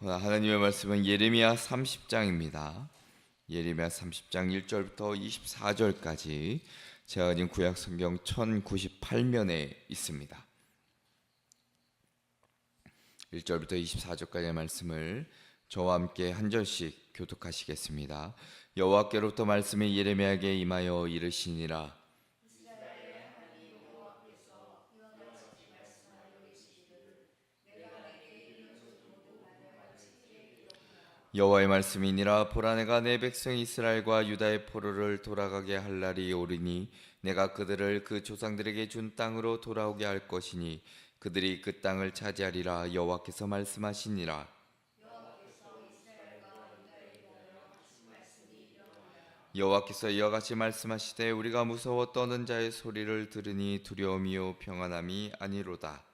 하나님의 말씀은 예레미야 30장입니다. 예레미야 30장 1절부터 24절까지 제가 가진 구약 성경 1098면에 있습니다. 1절부터 24절까지의 말씀을 저와 함께 한 절씩 교독하시겠습니다. 여호와께로부터 말씀이 예레미야에게 임하여 이르시니라. 여호와의 말씀이니라. 보라, 내가 내 백성 이스라엘과 유다의 포로를 돌아가게 할 날이 오리니 내가 그들을 그 조상들에게 준 땅으로 돌아오게 할 것이니 그들이 그 땅을 차지하리라. 여호와께서 말씀하시니라. 여호와께서 이와 같이 말씀하시되 우리가 무서워 떠는 자의 소리를 들으니 두려움이요 평안함이 아니로다.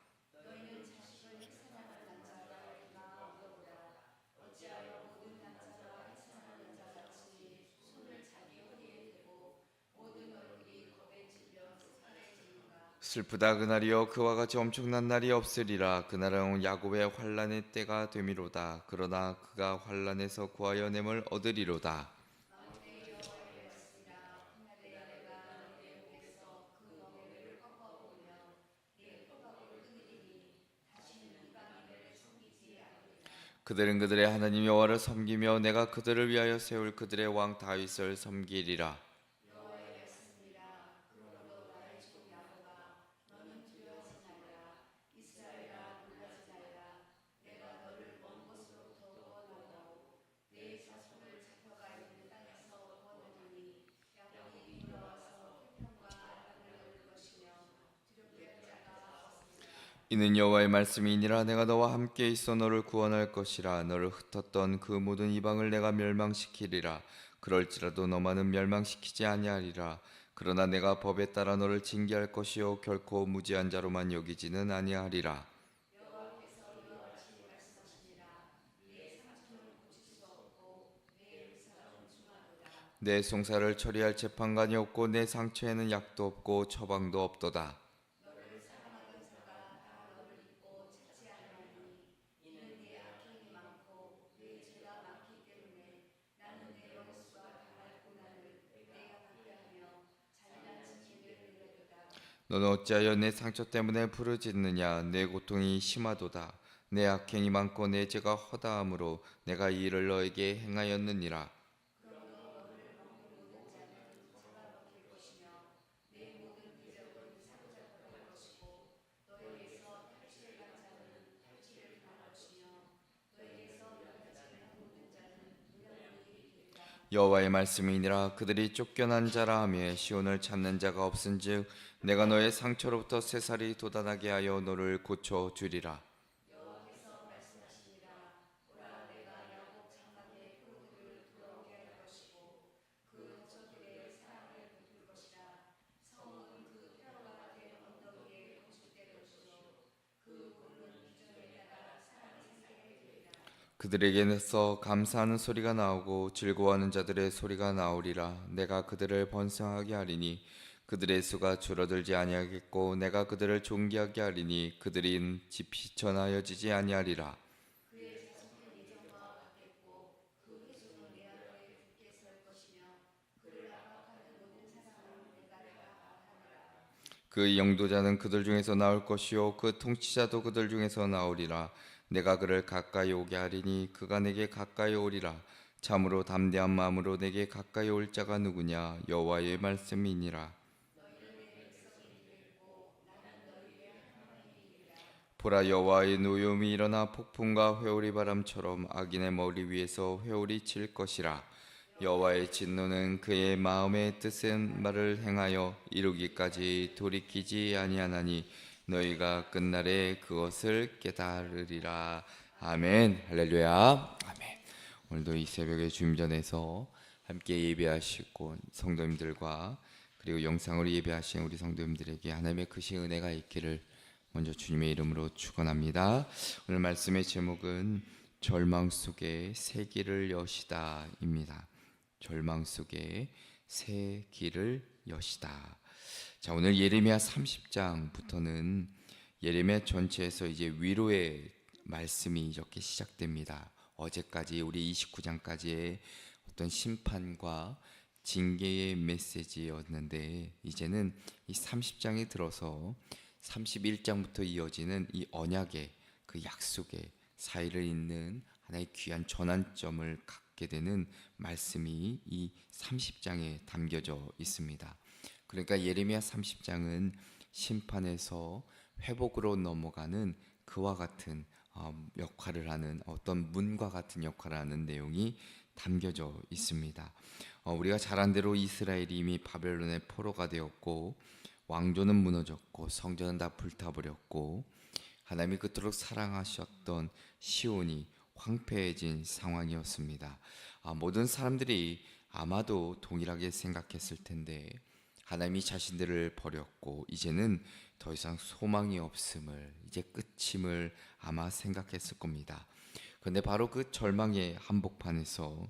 슬프다 그날이여, 그와 같이 엄청난 날이 없으리라. 그날은 야곱의 환난의 때가 되미로다. 그러나 그가 환난에서 구하여 냄을 얻으리로다. 그들은 그들의 하나님 여호와를 섬기며 내가 그들을 위하여 세울 그들의 왕 다윗을 섬기리라. 이는 여호와의 말씀이니라. 내가 너와 함께 있어 너를 구원할 것이라. 너를 흩었던 그 모든 이방을 내가 멸망시키리라. 그럴지라도 너만은 멸망시키지 아니하리라. 그러나 내가 법에 따라 너를 징계할 것이요 결코 무지한 자로만 여기지는 아니하리라. 내 송사를 처리할 재판관이 없고 내 상처에는 약도 없고 처방도 없도다. 너는 어찌하여 내 상처 때문에 부르짖느냐. 내 고통이 심하도다. 내 악행이 많고 내 죄가 허다함으로 내가 이 일을 너에게 행하였느니라. 여호와의 말씀이니라. 그들이 쫓겨난 자라 하며 시온을 찾는 자가 없은즉 내가 너의 상처로부터 새살이 돋아나게 하여 너를 고쳐 주리라. 그들에게서 감사하는 소리가 나오고 즐거워하는 자들의 소리가 나오리라. 내가 그들을 번성하게 하리니 그들의 수가 줄어들지 아니하겠고 내가 그들을 존귀하게 하리니 그들인 집이 전하여지지 아니하리라. 그 영도자는 그들 중에서 나올 것이요 그 통치자도 그들 중에서 나오리라. 내가 그를 가까이 오게 하리니 그가 내게 가까이 오리라. 참으로 담대한 마음으로 내게 가까이 올 자가 누구냐. 여호와의 말씀이니라. 보라, 여호와의 노염이 일어나 폭풍과 회오리 바람처럼 악인의 머리 위에서 회오리 칠 것이라. 여호와의 진노는 그의 마음의 뜻은 말을 행하여 이루기까지 돌이키지 아니하나니 너희가 끝날에 그것을 깨달으리라. 아멘. 할렐루야. 아멘. 오늘도 이 새벽에 주임전에서 함께 예배하시고 성도님들과 그리고 영상으로 예배하신 우리 성도님들에게 하나님의 크신 은혜가 있기를 먼저 주님의 이름으로 축원합니다. 오늘 말씀의 제목은 절망 속에 새 길을 여시다입니다. 절망 속에 새 길을 여시다. 자, 오늘 예레미야 30장부터는 예레미야 전체에서 이제 위로의 말씀이 이렇게 시작됩니다. 어제까지 우리 29장까지의 어떤 심판과 징계의 메시지였는데, 이제는 이 30장에 들어서 31장부터 이어지는 이 언약의 그 약속의 사이를 잇는 하나의 귀한 전환점을 갖게 되는 말씀이 이 30장에 담겨져 있습니다. 그러니까 예레미야 30장은 심판에서 회복으로 넘어가는 그와 같은 역할을 하는, 어떤 문과 같은 역할을 하는 내용이 담겨져 있습니다. 우리가 잘 안 대로 이스라엘이 이미 바벨론의 포로가 되었고, 왕조는 무너졌고, 성전은 다 불타버렸고, 하나님이 그토록 사랑하셨던 시온이 황폐해진 상황이었습니다. 모든 사람들이 아마도 동일하게 생각했을 텐데, 하나님이 자신들을 버렸고 이제는 더 이상 소망이 없음을, 이제 끝임을 아마 생각했을 겁니다. 그런데 바로 그 절망의 한복판에서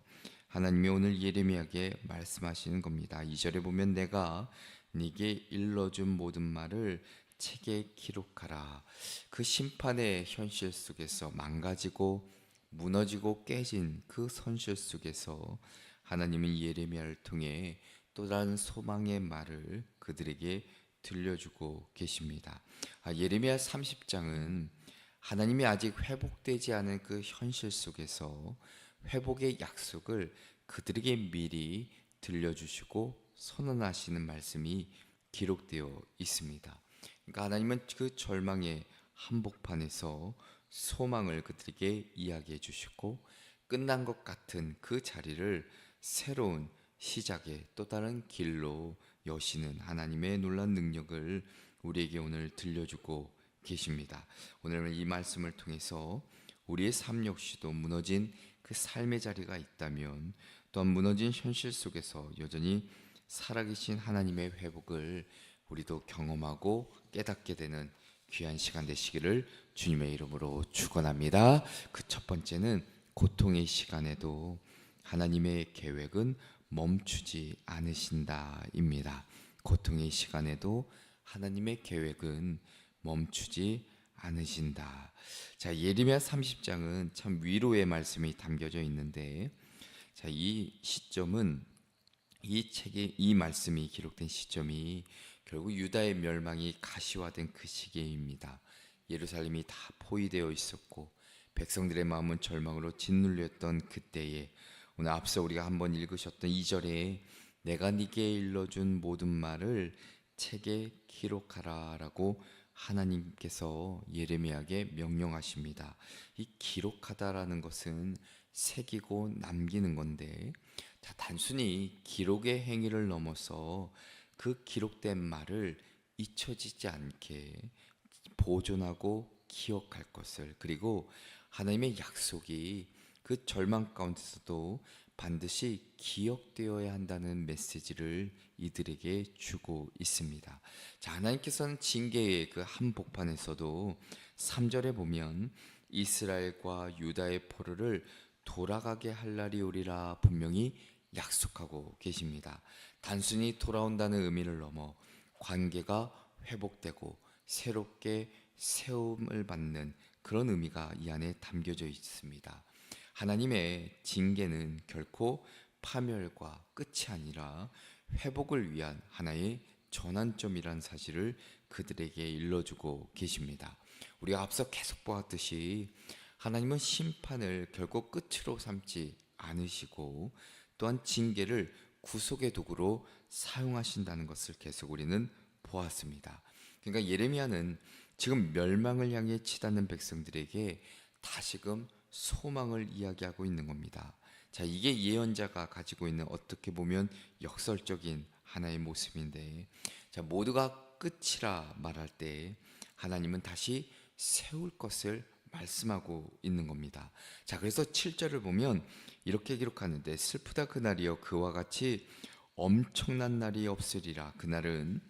하나님이 오늘 예레미야에게 말씀하시는 겁니다. 2절에 보면 내가 네게 일러준 모든 말을 책에 기록하라. 그 심판의 현실 속에서 망가지고 무너지고 깨진 그 현실 속에서 하나님은 예레미야를 통해 또 다른 소망의 말을 그들에게 들려주고 계십니다. 예레미야 30장은 하나님이 아직 회복되지 않은 그 현실 속에서 회복의 약속을 그들에게 미리 들려주시고 선언하시는 말씀이 기록되어 있습니다. 그러니까 하나님은 그 절망의 한복판에서 소망을 그들에게 이야기해 주시고, 끝난 것 같은 그 자리를 새로운 시작의 또 다른 길로 여시는 하나님의 놀라운 능력을 우리에게 오늘 들려주고 계십니다. 오늘 이 말씀을 통해서 우리의 삶 역시도 무너진 그 삶의 자리가 있다면, 또한 무너진 현실 속에서 여전히 살아계신 하나님의 회복을 우리도 경험하고 깨닫게 되는 귀한 시간 되시기를 주님의 이름으로 축원합니다. 그 첫 번째는 고통의 시간에도 하나님의 계획은 멈추지 않으신다입니다. 고통의 시간에도 하나님의 계획은 멈추지 않으신다. 자, 예레미야 30장은 참 위로의 말씀이 담겨져 있는데, 자, 이 시점은, 이 책에 이 말씀이 기록된 시점이 결국 유다의 멸망이 가시화된 그 시기입니다. 예루살렘이 다 포위되어 있었고 백성들의 마음은 절망으로 짓눌렸던 그때에, 오늘 앞서 우리가 한번 읽으셨던 2절에 내가 네게 일러준 모든 말을 책에 기록하라 라고 하나님께서 예레미야에게 명령하십니다. 이 기록하다라는 것은 새기고 남기는 건데, 자, 단순히 기록의 행위를 넘어서 그 기록된 말을 잊혀지지 않게 보존하고 기억할 것을, 그리고 하나님의 약속이 그 절망 가운데서도 반드시 기억되어야 한다는 메시지를 이들에게 주고 있습니다. 자, 하나님께서는 징계의 그 한복판에서도 3절에 보면 이스라엘과 유다의 포로를 돌아가게 할 날이 오리라 분명히 약속하고 계십니다. 단순히 돌아온다는 의미를 넘어 관계가 회복되고 새롭게 세움을 받는 그런 의미가 이 안에 담겨져 있습니다. 하나님의 징계는 결코 파멸과 끝이 아니라 회복을 위한 하나의 전환점이라는 사실을 그들에게 일러주고 계십니다. 우리가 앞서 계속 보았듯이 하나님은 심판을 결국 끝으로 삼지 않으시고, 또한 징계를 구속의 도구로 사용하신다는 것을 계속 우리는 보았습니다. 그러니까 예레미야는 지금 멸망을 향해 치닫는 백성들에게 다시금 소망을 이야기하고 있는 겁니다. 자, 이게 예언자가 가지고 있는 어떻게 보면 역설적인 하나의 모습인데, 자, 모두가 끝이라 말할 때 하나님은 다시 세울 것을 말씀하고 있는 겁니다. 자, 그래서 7절을 보면 이렇게 기록하는데, 슬프다 그날이여 그와 같이 엄청난 날이 없으리라. 그날은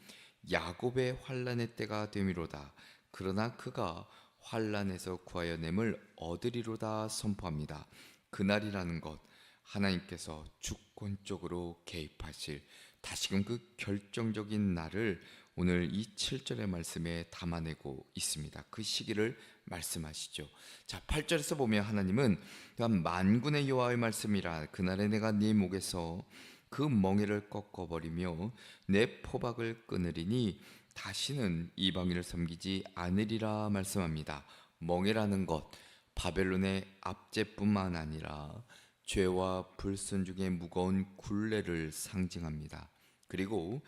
야곱의 환난의 때가 되미로다. 그러나 그가 환난에서 구하여 냄을 얻으리로다 선포합니다. 그날이라는 것, 하나님께서 주권적으로 개입하실 다시금 그 결정적인 날을 오늘 이 7절의 말씀에 담아내고 있습니다. 그 시기를 말씀하시죠. 자, 8절에서 보면 하나님은 또한 만군의 여호와의 말씀이라 그날에 내가 네 목에서 그 멍에를 꺾어버리며 내 포박을 끊으리니 다시는 이방인을 섬기지 않으리라 말씀합니다. 멍에라는 것, 바벨론의 압제뿐만 아니라 죄와 불순종의 무거운 굴레를 상징합니다. 그리고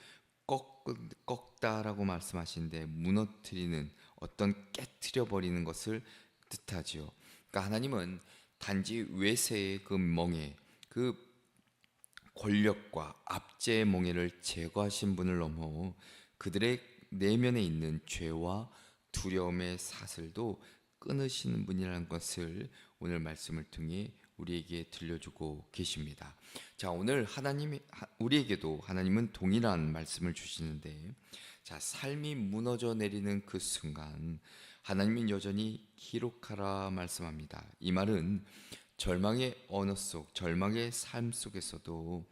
꺾다라고 말씀하시는데 무너뜨리는, 어떤 깨트려 버리는 것을 뜻하지요. 그러니까 하나님은 단지 외세의 그 멍에, 그 권력과 압제의 멍에를 제거하신 분을 넘어 그들의 내면에 있는 죄와 두려움의 사슬도 끊으시는 분이라는 것을 오늘 말씀을 통해 우리에게 들려주고 계십니다. 자, 오늘 우리에게도 하나님은 동일한 말씀을 주시는데, 자, 삶이 무너져 내리는 그 순간 하나님은 여전히 기록하라 말씀합니다. 이 말은 절망의 언어 속, 절망의 삶 속에서도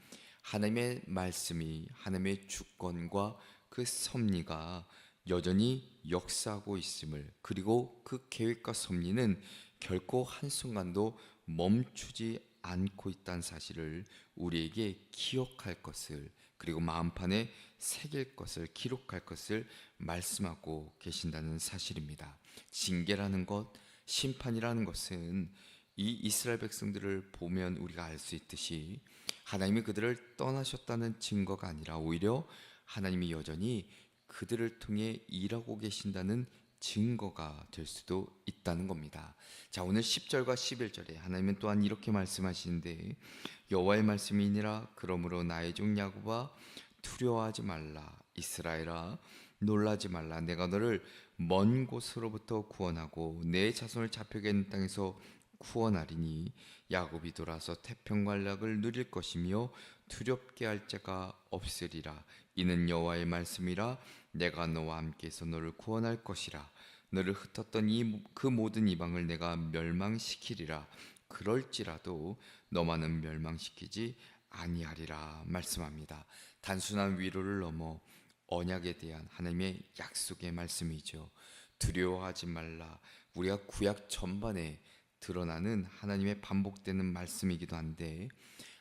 하나님의 말씀이, 하나님의 주권과 그 섭리가 여전히 역사하고 있음을, 그리고 그 계획과 섭리는 결코 한순간도 멈추지 않고 있다는 사실을 우리에게 기억할 것을, 그리고 마음판에 새길 것을, 기록할 것을 말씀하고 계신다는 사실입니다. 징계라는 것, 심판이라는 것은 이 이스라엘 백성들을 보면 우리가 알 수 있듯이 하나님이 그들을 떠나셨다는 증거가 아니라 오히려 하나님이 여전히 그들을 통해 일하고 계신다는 증거가 될 수도 있다는 겁니다. 자, 오늘 10절과 11절에 하나님은 또한 이렇게 말씀하시는데, 여호와의 말씀이니라 그러므로 나의 종 야곱아 두려워하지 말라, 이스라엘아 놀라지 말라. 내가 너를 먼 곳으로부터 구원하고 내 자손을 잡혀게 있는 땅에서 구원하리니 야곱이 돌아서 태평과 안락을 누릴 것이며 두렵게 할 자가 없으리라. 이는 여호와의 말씀이라. 내가 너와 함께해서 너를 구원할 것이라. 너를 흩었던 그 모든 이방을 내가 멸망시키리라. 그럴지라도 너만은 멸망시키지 아니하리라 말씀합니다. 단순한 위로를 넘어 언약에 대한 하나님의 약속의 말씀이죠. 두려워하지 말라. 우리가 구약 전반에 드러나는 하나님의 반복되는 말씀이기도 한데,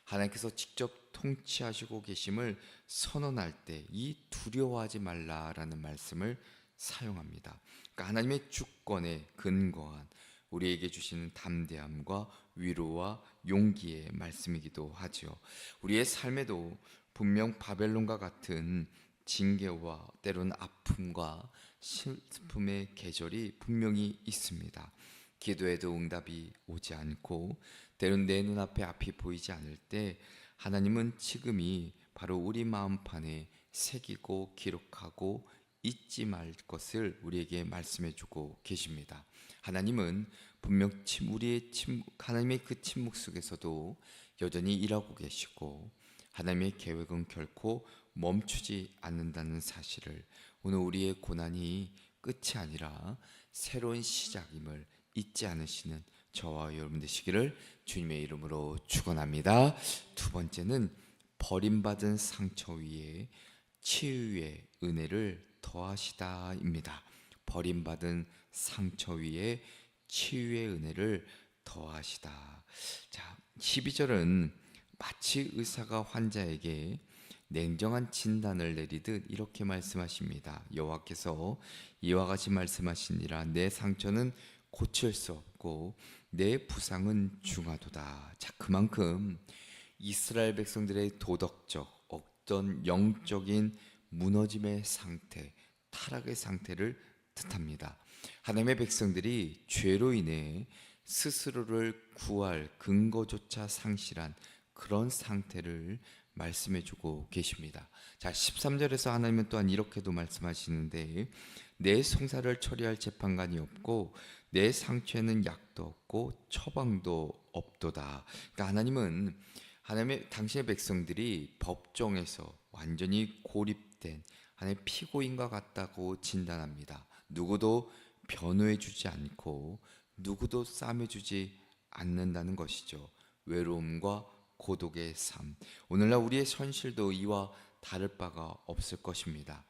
하나님께서 직접 통치하시고 계심을 선언할 때 이 두려워하지 말라라는 말씀을 사용합니다. 그러니까 하나님의 주권에 근거한 우리에게 주시는 담대함과 위로와 용기의 말씀이기도 하죠. 우리의 삶에도 분명 바벨론과 같은 징계와 때로는 아픔과 슬픔의 계절이 분명히 있습니다. 기도해도 응답이 오지 않고 때론 내 눈앞에 앞이 보이지 않을 때 하나님은 지금이 바로 우리 마음판에 새기고 기록하고 잊지 말 것을 우리에게 말씀해 주고 계십니다. 하나님은 분명 하나님의 그 침묵 속에서도 여전히 일하고 계시고 하나님의 계획은 결코 멈추지 않는다는 사실을, 오늘 우리의 고난이 끝이 아니라 새로운 시작임을 잊지 않으시는 저와 여러분 되시기를 주님의 이름으로 축원합니다. 두 번째는 버림받은 상처 위에 치유의 은혜를 더하시다입니다. 버림받은 상처 위에 치유의 은혜를 더하시다. 자, 12절은 마치 의사가 환자에게 냉정한 진단을 내리듯 이렇게 말씀하십니다. 여호와께서 이와 같이 말씀하시니라. 내 상처는 고칠 수 없고 내 부상은 중하도다. 자, 그만큼 이스라엘 백성들의 도덕적, 어떤 영적인 무너짐의 상태, 타락의 상태를 뜻합니다. 하나님의 백성들이 죄로 인해 스스로를 구할 근거조차 상실한 그런 상태를 말씀해주고 계십니다. 자, 13절에서 하나님은 또한 이렇게도 말씀하시는데, 내 송사를 처리할 재판관이 없고 내 상처에는 약도 없고 처방도 없도다. 그러니까 하나님은 당신의 백성들이 법정에서 완전히 고립된 하나님의 피고인과 같다고 진단합니다. 누구도 변호해주지 않고 누구도 싸매주지 않는다는 것이죠. 외로움과 고독의 삶, 오늘날 우리의 현실도 이와 다를 바가 없을 것입니다.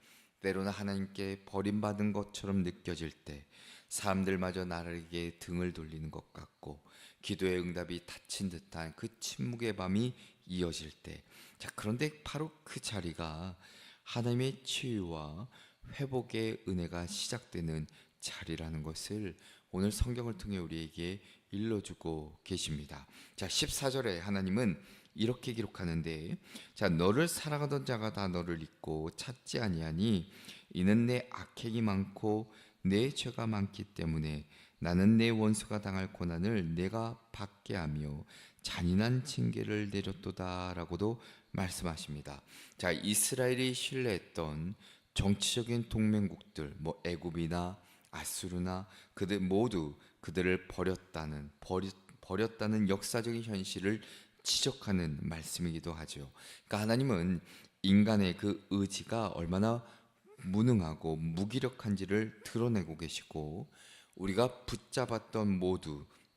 때로는 하나님께 버림받은 것처럼 느껴질 때 사람들마저 나에게 등을 돌리는 것 같고 기도의 응답이 닫힌 듯한 그 침묵의 밤이 이어질 때, 자, 그런데 바로 그 자리가 하나님의 치유와 회복의 은혜가 시작되는 자리라는 것을 오늘 성경을 통해 우리에게 일러주고 계십니다. 자, 14절에 하나님은 이렇게 기록하는데, 자, 너를 사랑하던 자가 다 너를 잊고 찾지 아니하니 이는 내 악행이 많고 내 죄가 많기 때문에 나는 내 원수가 당할 고난을 내가 받게 하며 잔인한 징계를 내렸도다라고도 말씀하십니다. 자, 이스라엘이 신뢰했던 정치적인 동맹국들, 뭐 애굽이나 아수르나 그들 모두 그들을 버렸다는 역사적인 현실을 지적하는 말씀이기도 하죠. 그러니까 하나님은 인간의 그 의지가 얼마나 무능하고 무기력한지를 드러내고 계시고, 우리가 붙잡았던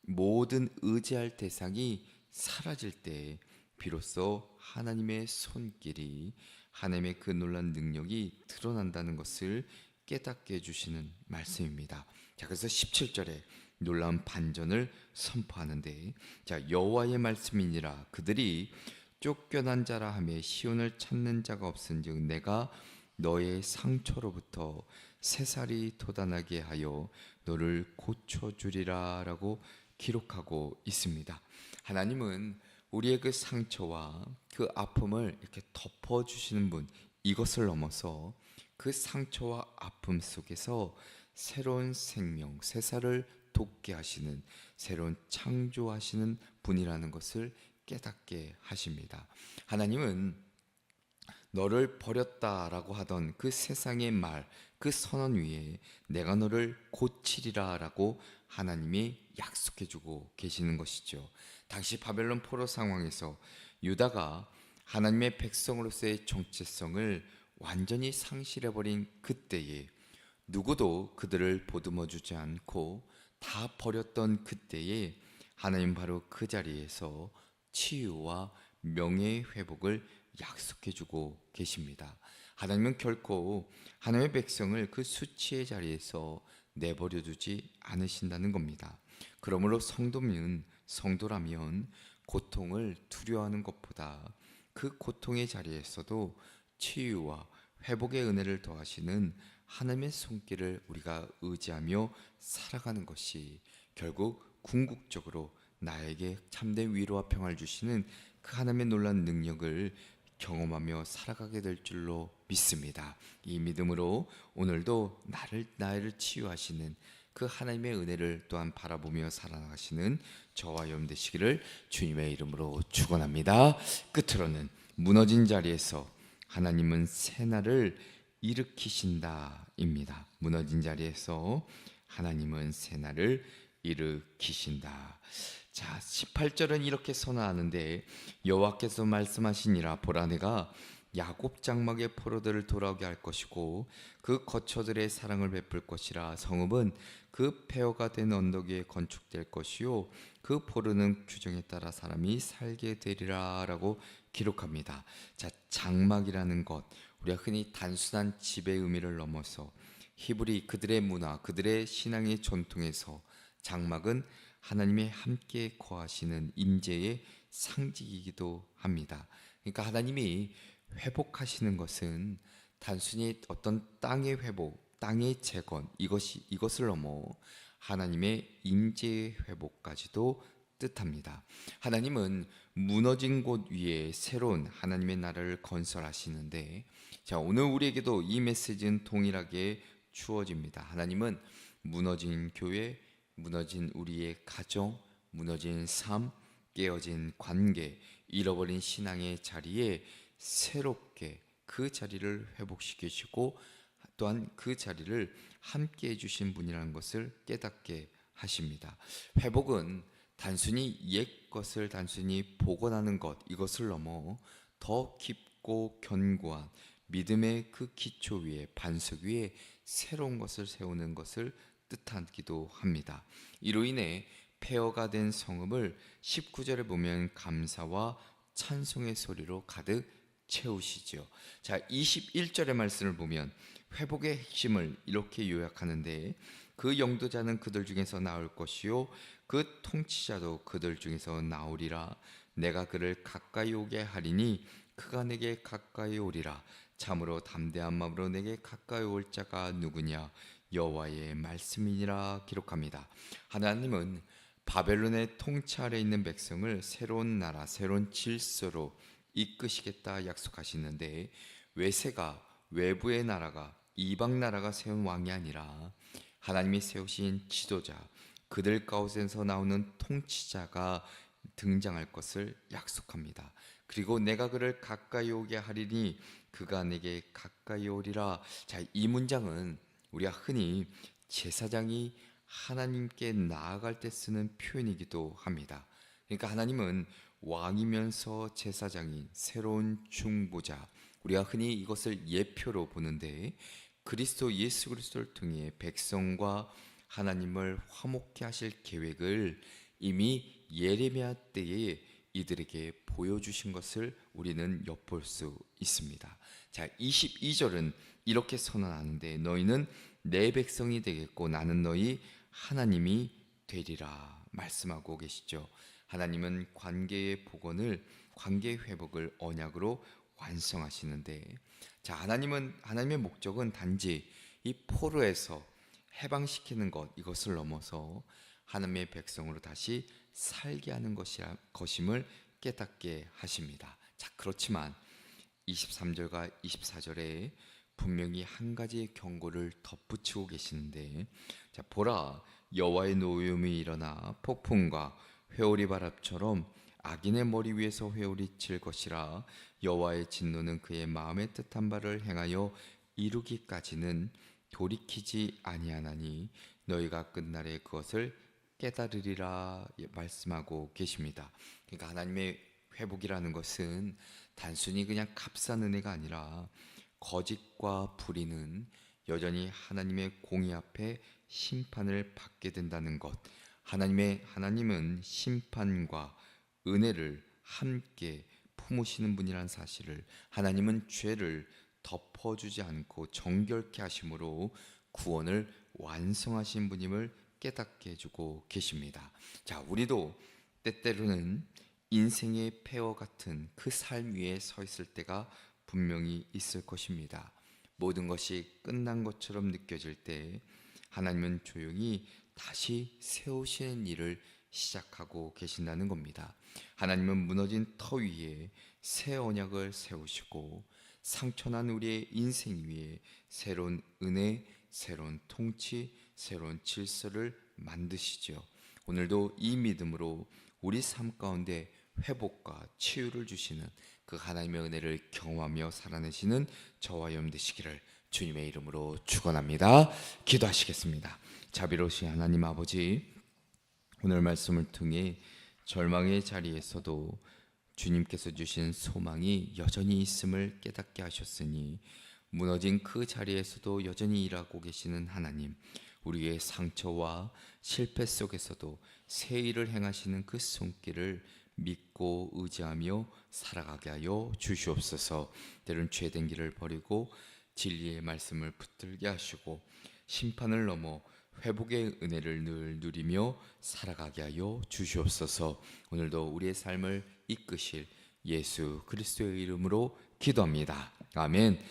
모든 의지할 대상이 사라질 때 비로소 하나님의 손길이, 하나님의 그 놀라운 능력이 드러난다는 것을 깨닫게 해주시는 말씀입니다. 자, 그래서 17절에 놀라운 반전을 선포하는데, 자, 여호와의 말씀이니라 그들이 쫓겨난 자라 하며 시온을 찾는 자가 없은즉 내가 너의 상처로부터 새살이 돋아나게 하여 너를 고쳐주리라 라고 기록하고 있습니다. 하나님은 우리의 그 상처와 그 아픔을 이렇게 덮어주시는 분, 이것을 넘어서 그 상처와 아픔 속에서 새로운 생명, 새살을 돋게 하시는, 새로운 창조하시는 분이라는 것을 깨닫게 하십니다. 하나님은 너를 버렸다라고 하던 그 세상의 말, 그 선언 위에 내가 너를 고치리라 라고 하나님이 약속해주고 계시는 것이죠. 당시 바벨론 포로 상황에서 유다가 하나님의 백성으로서의 정체성을 완전히 상실해버린 그때에, 누구도 그들을 보듬어주지 않고 다 버렸던 그때에 하나님 바로 그 자리에서 치유와 명예의 회복을 약속해주고 계십니다. 하나님은 결코 하나님의 백성을 그 수치의 자리에서 내버려 두지 않으신다는 겁니다. 그러므로 성도라면 고통을 두려워하는 것보다 그 고통의 자리에서도 치유와 회복의 은혜를 더하시는 하나님의 손길을 우리가 의지하며 살아가는 것이 결국 궁극적으로 나에게 참된 위로와 평화를 주시는 그 하나님의 놀라운 능력을 경험하며 살아가게 될 줄로 믿습니다. 이 믿음으로 오늘도 나를 치유하시는 그 하나님의 은혜를 또한 바라보며 살아가시는 저와 여러분 되시기를 주님의 이름으로 축원합니다. 끝으로는 무너진 자리에서 하나님은 새날을 일으키신다입니다. 무너진 자리에서 하나님은 새날을 일으키신다. 자, 18절은 이렇게 선언하는데, 여호와께서 말씀하시니라 보라 내가 야곱 장막의 포로들을 돌아오게 할 것이고 그 거처들의 사랑을 베풀 것이라. 성읍은 그 폐허가 된 언덕 위에 건축될 것이요 그 포로는 규정에 따라 사람이 살게 되리라 라고 기록합니다. 자, 장막이라는 것, 우리가 흔히 단순한 집의 의미를 넘어서 히브리 그들의 문화, 그들의 신앙의 전통에서 장막은 하나님의 함께 거하시는 임재의 상징이기도 합니다. 그러니까 하나님이 회복하시는 것은 단순히 어떤 땅의 회복, 땅의 재건, 이것을 넘어 하나님의 임재의 회복까지도 뜻합니다. 하나님은 무너진 곳 위에 새로운 하나님의 나라를 건설하시는데, 자, 오늘 우리에게도 이 메시지는 동일하게 주어집니다. 하나님은 무너진 교회, 무너진 우리의 가정, 무너진 삶, 깨어진 관계, 잃어버린 신앙의 자리에 새롭게 그 자리를 회복시키시고 또한 그 자리를 함께 해주신 분이라는 것을 깨닫게 하십니다. 회복은 단순히 옛 것을 단순히 복원하는 것, 이것을 넘어 더 깊고 견고한 믿음의 그 기초 위에, 반석 위에 새로운 것을 세우는 것을 뜻하기도 합니다. 이로 인해 폐허가 된 성읍을 19절에 보면 감사와 찬송의 소리로 가득 채우시죠. 자, 21절의 말씀을 보면 회복의 핵심을 이렇게 요약하는데, 그 영도자는 그들 중에서 나올 것이요 그 통치자도 그들 중에서 나오리라. 내가 그를 가까이 오게 하리니 그가 내게 가까이 오리라. 참으로 담대한 마음으로 내게 가까이 올 자가 누구냐? 여호와의 말씀이니라 기록합니다. 하나님은 바벨론의 통치 아래 있는 백성을 새로운 나라, 새로운 질서로 이끄시겠다 약속하시는데, 외세가, 외부의 나라가, 이방 나라가 세운 왕이 아니라 하나님이 세우신 지도자, 그들 가운데서 나오는 통치자가 등장할 것을 약속합니다. 그리고 내가 그를 가까이 오게 하리니 그가 내게 가까이 오리라. 자, 이 문장은 우리가 흔히 제사장이 하나님께 나아갈 때 쓰는 표현이기도 합니다. 그러니까 하나님은 왕이면서 제사장인 새로운 중보자, 우리가 흔히 이것을 예표로 보는데, 그리스도 예수 그리스도를 통해 백성과 하나님을 화목케 하실 계획을 이미 예레미야 때에 이들에게 보여주신 것을 우리는 엿볼 수 있습니다. 자, 22절은 이렇게 선언하는데, 너희는 내 백성이 되겠고 나는 너희 하나님이 되리라 말씀하고 계시죠. 하나님은 관계의 복원을, 관계 회복을 언약으로 완성하시는데, 자, 하나님의 목적은 단지 이 포로에서 해방시키는 것, 이것을 넘어서 하나님의 백성으로 다시 살게 하는 것임을 깨닫게 하십니다. 자, 그렇지만 23절과 24절에 분명히 한 가지 경고를 덧붙이고 계시는데, 자, 보라, 여호와의 노염이 일어나 폭풍과 회오리 바람처럼 악인의 머리 위에서 회오리 칠 것이라. 여호와의 진노는 그의 마음에 뜻한 바를 행하여 이루기까지는 돌이키지 아니하나니 너희가 끝날에 그것을 깨달으리라 말씀하고 계십니다. 그러니까 하나님의 회복이라는 것은 단순히 그냥 값싼 은혜가 아니라 거짓과 불의는 여전히 하나님의 공의 앞에 심판을 받게 된다는 것. 하나님은 심판과 은혜를 함께 품으시는 분이라는 사실을, 하나님은 죄를 덮어주지 않고 정결케 하심으로 구원을 완성하신 분임을 깨닫게 해주고 계십니다. 자, 우리도 때때로는 인생의 폐허 같은 그 삶 위에 서 있을 때가 분명히 있을 것입니다. 모든 것이 끝난 것처럼 느껴질 때 하나님은 조용히 다시 세우시는 일을 시작하고 계신다는 겁니다. 하나님은 무너진 터 위에 새 언약을 세우시고 상처난 우리의 인생 위에 새로운 은혜, 새로운 통치, 새로운 질서를 만드시죠. 오늘도 이 믿음으로 우리 삶 가운데 회복과 치유를 주시는 그 하나님의 은혜를 경험하며 살아내시는 저와 여러분 되시기를 주님의 이름으로 축원합니다. 기도하시겠습니다. 자비로우신 하나님 아버지, 오늘 말씀을 통해 절망의 자리에서도 주님께서 주신 소망이 여전히 있음을 깨닫게 하셨으니, 무너진 그 자리에서도 여전히 일하고 계시는 하나님, 우리의 상처와 실패 속에서도 새 일을 행하시는 그 손길을 믿고 의지하며 살아가게 하여 주시옵소서. 때론 죄된 길을 버리고 진리의 말씀을 붙들게 하시고 심판을 넘어 회복의 은혜를 늘 누리며 살아가게 하여 주시옵소서. 오늘도 우리의 삶을 이끄실 예수 그리스도의 이름으로 기도합니다. 아멘.